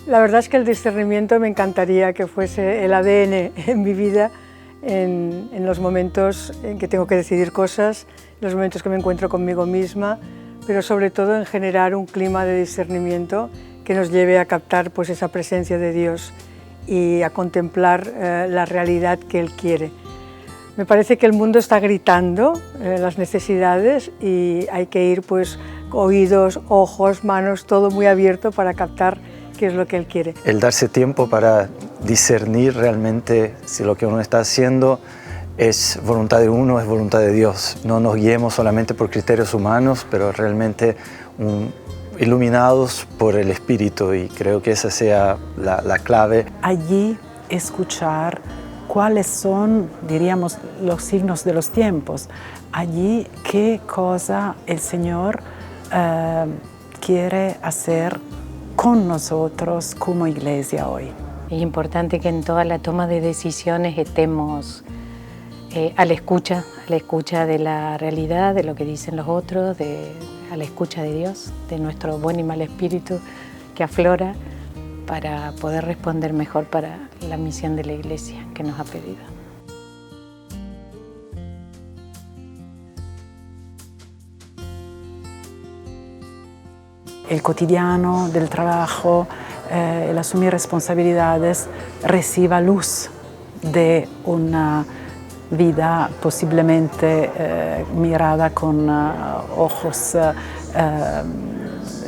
La verdad es que el discernimiento me encantaría que fuese el ADN en mi vida, en los momentos en que tengo que decidir cosas, en los momentos que me encuentro conmigo misma, pero sobre todo en generar un clima de discernimiento que nos lleve a captar pues, esa presencia de Dios y a contemplar la realidad que Él quiere. Me parece que el mundo está gritando las necesidades y hay que ir pues oídos, ojos, manos, todo muy abierto para captar qué es lo que Él quiere. El darse tiempo para discernir realmente si lo que uno está haciendo es voluntad de uno, es voluntad de Dios. No nos guiemos solamente por criterios humanos, pero realmente iluminados por el Espíritu, y creo que esa sea la clave. Allí escuchar cuáles son, diríamos, los signos de los tiempos. Allí qué cosa el Señor quiere hacer con nosotros como iglesia hoy. Es importante que en toda la toma de decisiones estemos a la escucha de la realidad, de lo que dicen los otros, a la escucha de Dios, de nuestro buen y mal espíritu que aflora para poder responder mejor para la misión de la Iglesia que nos ha pedido. El cotidiano del trabajo, el asumir responsabilidades, reciba luz de una vida posiblemente mirada con ojos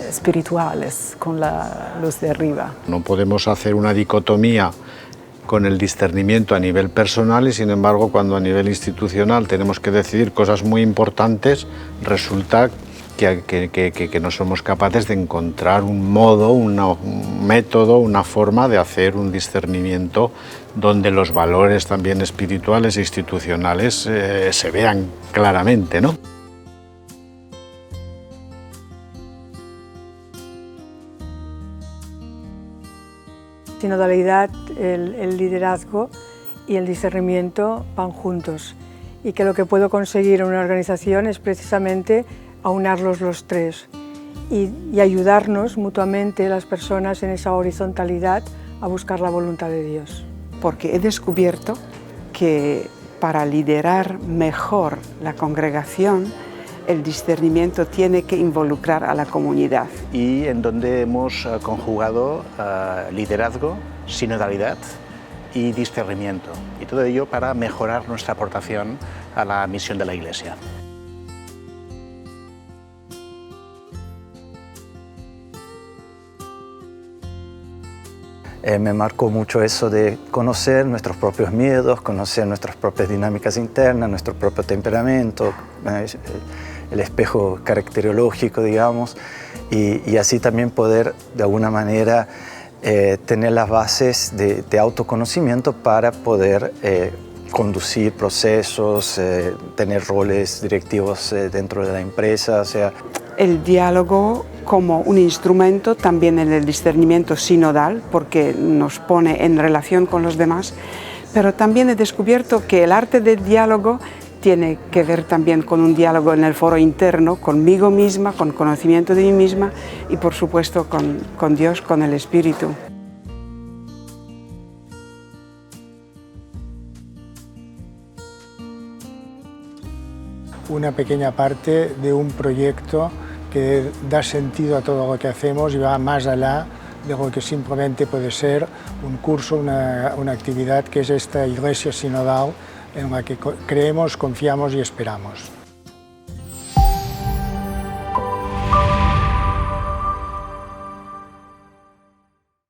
espirituales, con la luz de arriba. No podemos hacer una dicotomía con el discernimiento a nivel personal y, sin embargo, cuando a nivel institucional tenemos que decidir cosas muy importantes, resulta que no somos capaces de encontrar un modo, un método, una forma de hacer un discernimiento donde los valores también espirituales e institucionales se vean claramente, ¿no? Sinodalidad, el liderazgo y el discernimiento van juntos, y que lo que puedo conseguir en una organización es precisamente aunarlos los tres y ayudarnos mutuamente las personas en esa horizontalidad a buscar la voluntad de Dios. Porque he descubierto que para liderar mejor la congregación, el discernimiento tiene que involucrar a la comunidad. Y en donde hemos conjugado liderazgo, sinodalidad y discernimiento. Y todo ello para mejorar nuestra aportación a la misión de la Iglesia. Me marcó mucho eso de conocer nuestros propios miedos, conocer nuestras propias dinámicas internas, nuestro propio temperamento, el espejo caracterológico, digamos, y así también poder, de alguna manera, tener las bases de autoconocimiento para poder conducir procesos, tener roles directivos dentro de la empresa, o sea. El diálogo como un instrumento también en el discernimiento sinodal, porque nos pone en relación con los demás, pero también he descubierto que el arte del diálogo tiene que ver también con un diálogo en el foro interno, conmigo misma, con conocimiento de mí misma y por supuesto con Dios, con el Espíritu. Una pequeña parte de un proyecto que da sentido a todo lo que hacemos y va más allá de lo que simplemente puede ser un curso, una actividad que es esta Iglesia Sinodal en la que creemos, confiamos y esperamos.